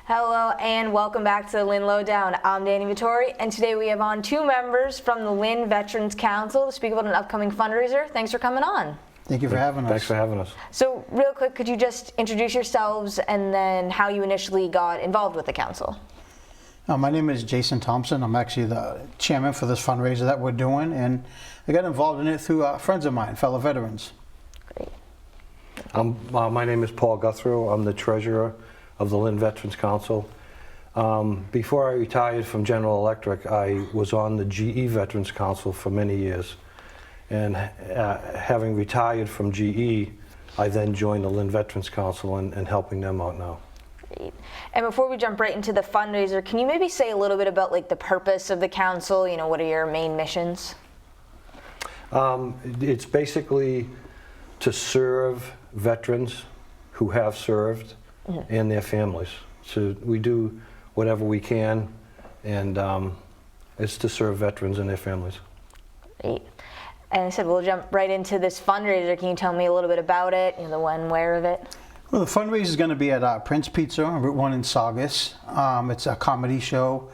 Hello and welcome back to the Lynn Lowdown. I'm Dani and today we have on two members from the Lynn Veterans Council to speak about an upcoming fundraiser. Thanks for coming on. Thank you for having us. Thanks for having us. So real quick, could you just introduce yourselves and then how you initially got involved with the council? My name is Jason Thompson. I'm actually the chairman for this fundraiser that we're doing, and I got involved in it through friends of mine, fellow veterans. Great. My name is Paul Gouthro. I'm the treasurer of the Lynn Veterans Council. Before I retired from General Electric, I was on the GE Veterans Council for many years. And having retired from GE, I then joined the Lynn Veterans Council and helping them out now. Great. And before we jump right into the fundraiser, can you maybe say a little bit about like the purpose of the council? You know, what are your main missions? It's basically to serve veterans who have served and their families. So we do whatever we can, and it's to serve veterans and their families. Great. And I said we'll jump right into this fundraiser. Can you tell me a little bit about it, you know, the when, where of it? Well, the fundraiser is going to be at Prince Pizza on Route 1 in Saugus. It's a comedy show.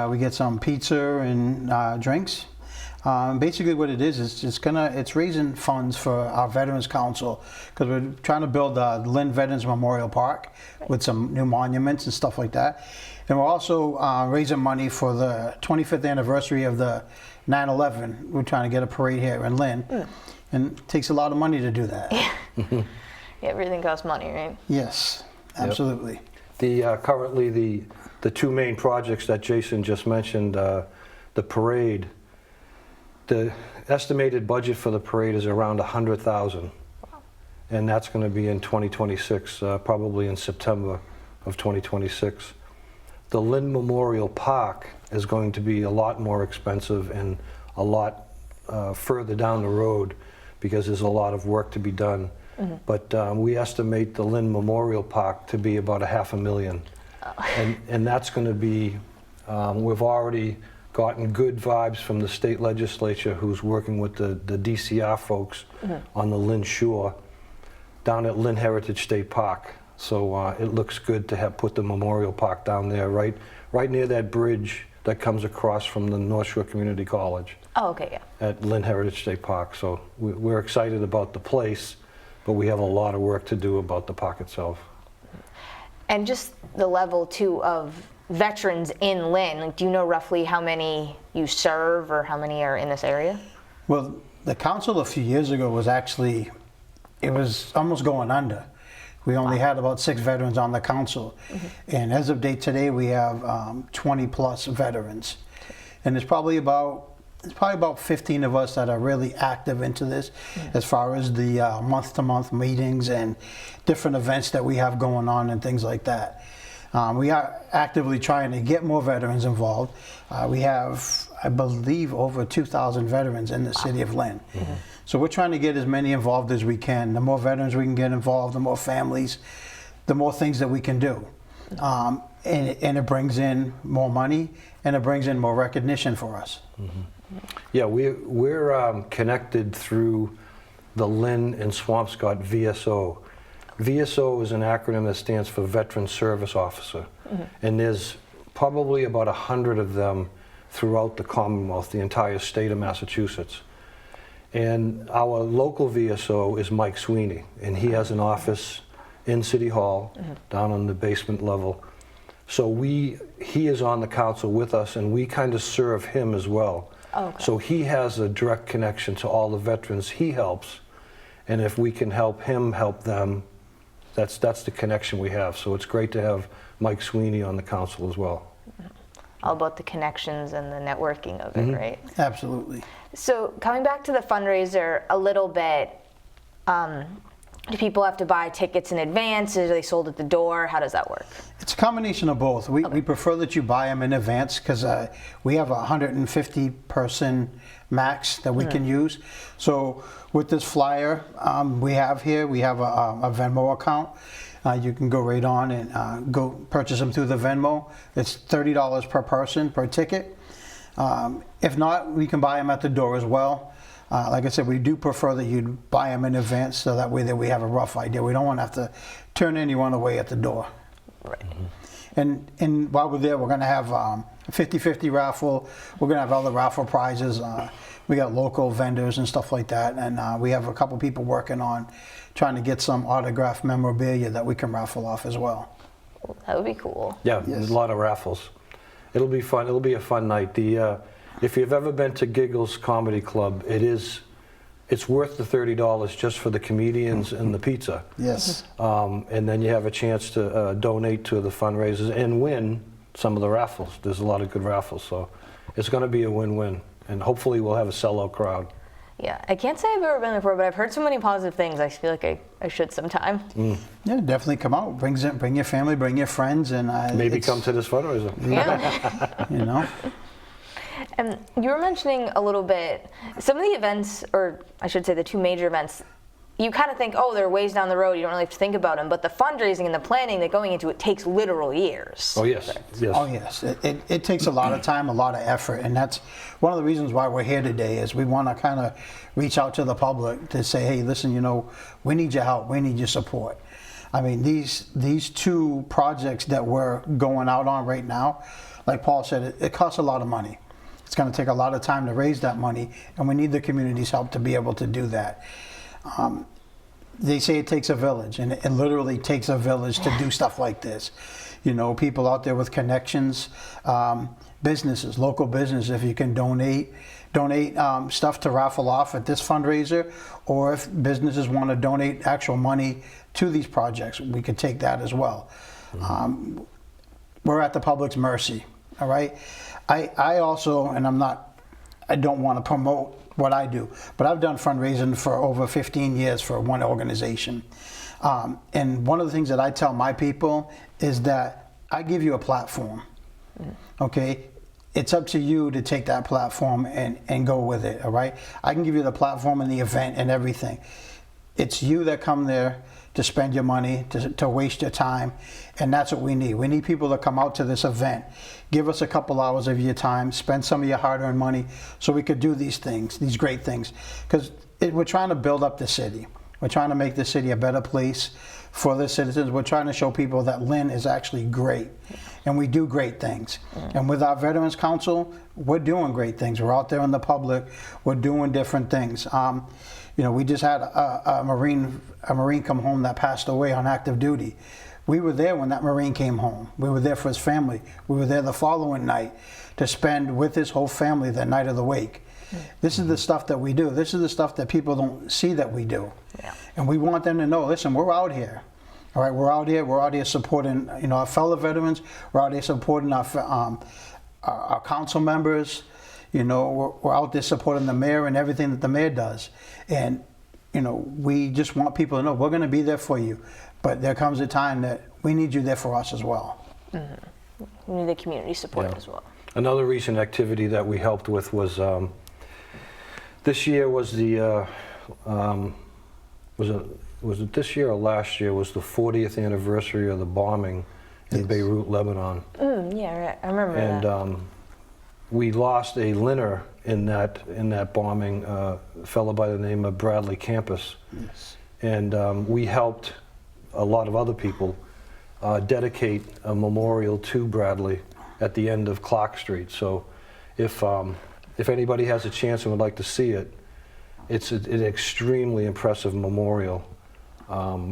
We get some pizza and drinks. Basically what it is it's raising funds for our Veterans Council because we're trying to build the Lynn Veterans Memorial Park with some new monuments and stuff like that. And we're also raising money for the 25th anniversary of the 9/11. We're trying to get a parade here in Lynn. And it takes a lot of money to do that. Yeah, everything costs money, right? Yes, absolutely. Yep. Currently the two main projects that Jason just mentioned, the parade, the estimated budget for the parade is around $100,000. Wow. And that's going to be in 2026, probably in September of 2026. The Lynn Memorial Park is going to be a lot more expensive and a lot further down the road because there's a lot of work to be done. But we estimate the Lynn Memorial Park to be about $500,000. Oh. And that's going to be, we've already gotten good vibes from the state legislature who's working with the DCR folks on the Lynn Shore down at Lynn Heritage State Park. So it looks good to have put the Memorial Park down there, right near that bridge that comes across from the North Shore Community College. Oh, okay, yeah. At Lynn Heritage State Park. So we're excited about the place, but we have a lot of work to do about the park itself. And just the level too of veterans in Lynn, like, do you know roughly how many you serve or how many are in this area? Well, the council a few years ago was actually, it was almost going under. We only had about 6 veterans on the council. And as of date today, we have 20 plus veterans. And it's probably about 15 of us that are really active into this as far as the month-to-month meetings and different events that we have going on and things like that. We are actively trying to get more veterans involved. We have, I believe, over 2,000 veterans in the city of Lynn. So we're trying to get as many involved as we can. The more veterans we can get involved, the more families, the more things that we can do. And it brings in more money and it brings in more recognition for us. Yeah, we're connected through the Lynn and Swampscott VSO. VSO is an acronym that stands for Veteran Service Officer, and there's probably about 100 of them throughout the Commonwealth, the entire state of Massachusetts. And our local VSO is Mike Sweeney, and he has an office in City Hall, down on the basement level. So he is on the council with us, and we kind of serve him as well. Oh, okay. So he has a direct connection to all the veterans he helps, and if we can help him help them, that's the connection we have. So it's great to have Mike Sweeney on the council as well. All about the connections and the networking of it, right? Absolutely. So coming back to the fundraiser a little bit, do people have to buy tickets in advance? Are they sold at the door? How does that work? It's a combination of both. We prefer that you buy them in advance because we have a 150 person max that we can use. So with this flyer we have here, we have a Venmo account. You can go right on and go purchase them through the Venmo. It's $30 per person per ticket. If not, we can buy them at the door as well. Like I said, we do prefer that you buy them in advance so that way that we have a rough idea. We don't want to have to turn anyone away at the door. Right. And while we're there, we're going to have a 50-50 raffle. We're going to have other raffle prizes. We got local vendors and stuff like that. And we have a couple people working on trying to get some autographed memorabilia that we can raffle off as well. That would be cool. Yeah, Yes. there's a lot of raffles. It'll be fun. It'll be a fun night. If you've ever been to Giggles Comedy Club, it's worth the $30 just for the comedians and the pizza. Yes. And then you have a chance to donate to the fundraisers and win some of the raffles. There's a lot of good raffles, so it's going to be a win-win. And hopefully we'll have a sellout crowd. Yeah, I can't say I've ever been before, but I've heard so many positive things. I feel like I should sometime. Yeah, definitely come out. Bring your family, bring your friends, and Maybe come to this fundraiser. Yeah. You know. And you were mentioning a little bit, some of the events, or I should say the two major events, you kind of think, oh, they're ways down the road, you don't really have to think about them, but the fundraising and the planning that going into it takes literal years. Oh, yes. Yes. Oh yes, it takes a lot of time, a lot of effort, and that's one of the reasons why we're here today. Is we want to kind of reach out to the public to say, hey, listen, we need your help, we need your support. I mean, these two projects that we're going out on right now, like Paul said, it costs a lot of money. It's going to take a lot of time to raise that money, and we need the community's help to be able to do that. They say it takes a village, and it literally takes a village to do stuff like this. People out there with connections, businesses, local businesses, if you can donate stuff to raffle off at this fundraiser, or if businesses want to donate actual money to these projects, we could take that as well. We're at the public's mercy, all right? I also, and I don't want to promote what I do, but I've done fundraising for over 15 years for one organization. And one of the things that I tell my people is that I give you a platform, okay? It's up to you to take that platform and go with it, all right? I can give you the platform and the event and everything. It's you that come there to spend your money, to waste your time, and that's what we need. We need people to come out to this event. Give us a couple hours of your time, spend some of your hard-earned money so we could do these things, these great things. Because we're trying to build up the city. We're trying to make the city a better place for the citizens. We're trying to show people that Lynn is actually great, and we do great things. And with our Veterans Council, we're doing great things. We're out there in the public. We're doing different things. We just had a Marine come home that passed away on active duty. We were there when that Marine came home. We were there for his family. We were there the following night to spend with his whole family the night of the wake. This is the stuff that we do. This is the stuff that people don't see that we do. Yeah. And we want them to know, listen, we're out here. All right, we're out here supporting our fellow veterans. We're out here supporting our council members. We're out there supporting the mayor and everything that the mayor does. And, we just want people to know we're going to be there for you. But there comes a time that we need you there for us as well. Mm-hmm. We need the community support as well. Another recent activity that we helped with was this year was the was it this year or last year was the 40th anniversary of the bombing in Beirut, Lebanon. Yeah, right. I remember that. And we lost a Linner in that bombing, a fellow by the name of Bradley Campus. Yes. And we helped a lot of other people dedicate a memorial to Bradley at the end of Clark Street. So if anybody has a chance and would like to see it, it's an extremely impressive memorial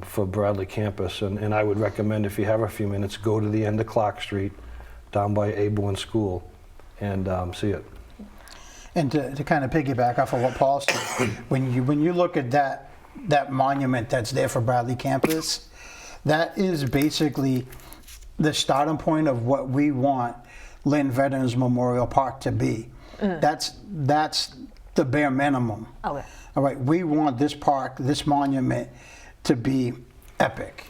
for Bradley Campus. And I would recommend, if you have a few minutes, go to the end of Clark Street down by Ablin School and see it. And to kind of piggyback off of what Paul said, when you look at that monument that's there for Bradley Campus, that is basically the starting point of what we want Lynn Veterans Memorial Park to be. That's the bare minimum. Okay. All right, we want this park, this monument, to be epic.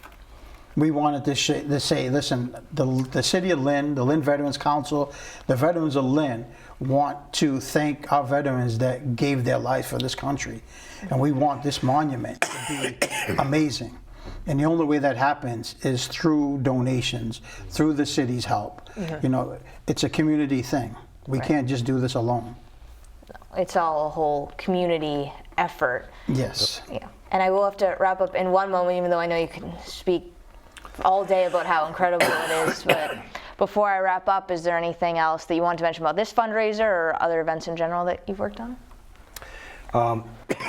We wanted to say, listen, the city of Lynn, the Lynn Veterans Council, the veterans of Lynn want to thank our veterans that gave their life for this country. And we want this monument to be amazing. And the only way that happens is through donations, through the city's help. It's a community thing. We can't just do this alone. It's all a whole community effort. Yes. Yeah. And I will have to wrap up in one moment, even though I know you can speak all day about how incredible it is. But before I wrap up, is there anything else that you want to mention about this fundraiser or other events in general that you've worked on?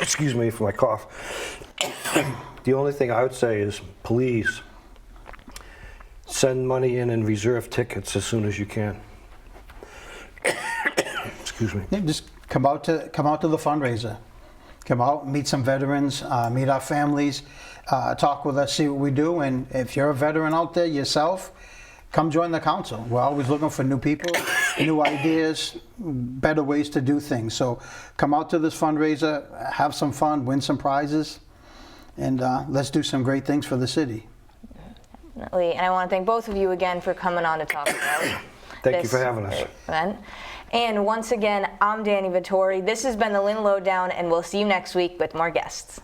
Excuse me for my cough. The only thing I would say is please send money in and reserve tickets as soon as you can. Excuse me. Yeah, just come out to the fundraiser. Come out, meet some veterans, meet our families, talk with us, see what we do. And if you're a veteran out there yourself, come join the council. We're always looking for new people, new ideas, better ways to do things. So come out to this fundraiser, have some fun, win some prizes, and let's do some great things for the city. Definitely. And I want to thank both of you again for coming on to talk about Thank you for having us. Event. And once again, I'm Dani Vittori. This has been the Lynn Lowdown, and we'll see you next week with more guests.